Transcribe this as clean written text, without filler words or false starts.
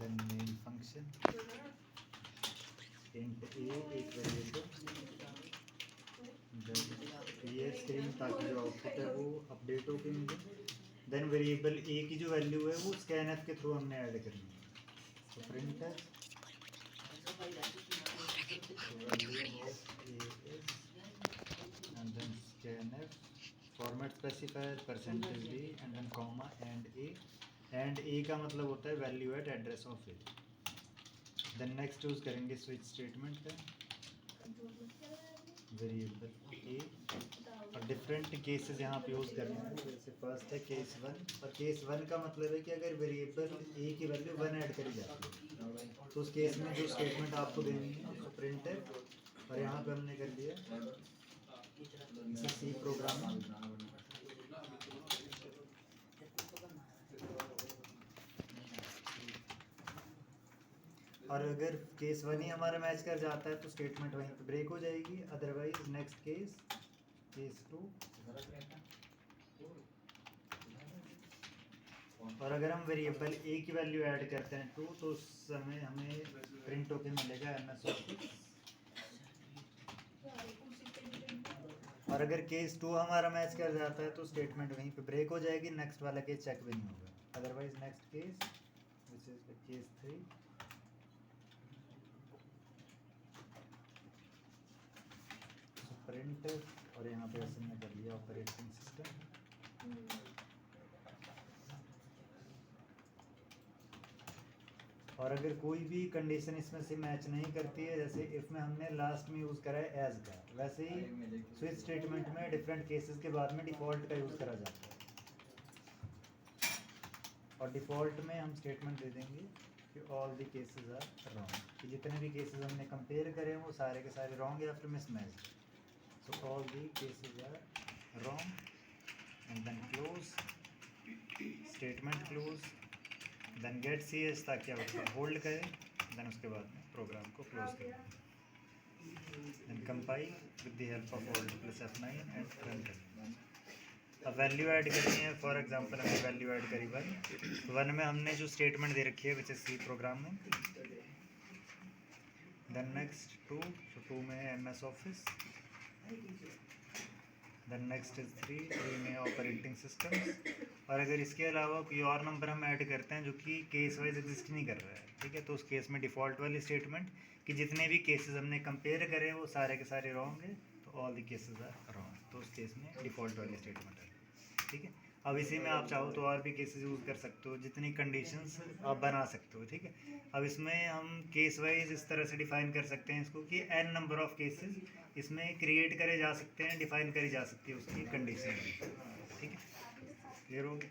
then main function int a एक variable, then clear screen ताकि जो आउटपुट है वो अपडेट हो के मुझे, देन वेरिएबल a की जो वैल्यू है वो scanf के थ्रू हमने ऐड करनी है, तो प्रिंट है value of a is and then scanf format specifier %d and then comma and a का मतलब होता है value at address of A. Then next use करेंगे स्विच स्टेटमेंट का वेरिएबल ए, और डिफरेंट केसेस यहाँ पे यूज़ करने हैं। जैसे फर्स्ट है केस 1, और केस 1 का मतलब है कि अगर वेरिएबल ए की वैल्यू 1 ऐड करी जाती है तो उस केस में जो स्टेटमेंट आपको देनी है तो प्रिंट है, और यहाँ पे हमने कर दिया सी प्रोग्राम। और अगर केस 1 ही हमारा मैच कर जाता है तो स्टेटमेंट वहीं पे ब्रेक हो जाएगी, अदरवाइज नेक्स्ट केस 2। और अगर हम वेरिएबल ए की वैल्यू ऐड करते हैं 2 तो उस समय हमें प्रिंट होके मिलेगा MS Office। और अगर केस 2 हमारा मैच कर जाता है तो स्टेटमेंट वहीं पे ब्रेक हो जाएगी, नेक्स्ट वाला केस चेक भी नहीं होगा, otherwise next case which is case 3। Print और यहाँ पे ऐसे हमने कर लिया ऑपरेटिंग सिस्टम। और अगर कोई भी कंडीशन इसमें से मैच नहीं करती है, जैसे इफ में हमने लास्ट में यूज़ करा है एज का, वैसे ही स्विच स्टेटमेंट में डिफरेंट केसेस के बाद में डिफ़ॉल्ट का यूज़ करा जाता है। और डिफ़ॉल्ट में हम स्टेटमेंट दे देंगे कि all the cases are wrong, कि जितने भी केसेस हमने कंपेयर करे हैं वो सारे के सारे रॉन्ग या फिर mismatch. So all the cases are wrong and then close statement close, then get CS ताकि आउटपुट होल्ड करे, देन उसके बाद में प्रोग्राम को क्लोज करें, then compile with the help of Alt+F9 and run करें। अब वैल्यू ऐड करनी है, फॉर एग्जांपल हमने वैल्यू ऐड करी 1 में हमने जो स्टेटमेंट दे रखी है विच इज सी प्रोग्राम में, देन नेक्स्ट 2, तो 2 में है MS Office, then next is 3 में ऑपरेटिंग सिस्टम्स। और अगर इसके अलावा कोई और नंबर हम ऐड करते हैं जो कि केस वाइज एग्जिस्ट नहीं कर रहा है, ठीक है, तो उस केस में डिफ़ॉल्ट वाली स्टेटमेंट कि जितने भी केसेस हमने कंपेयर करे वो सारे के सारे रॉन्ग है, तो all the cases are wrong, तो उस केस में डिफ़ॉल्ट वाली स्टेटमेंट है, ठीक है। अब इसी में आप चाहो तो और भी केसेस यूज़ कर सकते हो, जितनी कंडीशंस आप बना सकते हो, ठीक है। अब इसमें हम केस वाइज इस तरह से डिफ़ाइन कर सकते हैं इसको कि n नंबर ऑफ़ केसेस इसमें क्रिएट करे जा सकते हैं, डिफ़ाइन करी जा सकती है उसकी कंडीशन, ठीक है। क्लियर हो गया।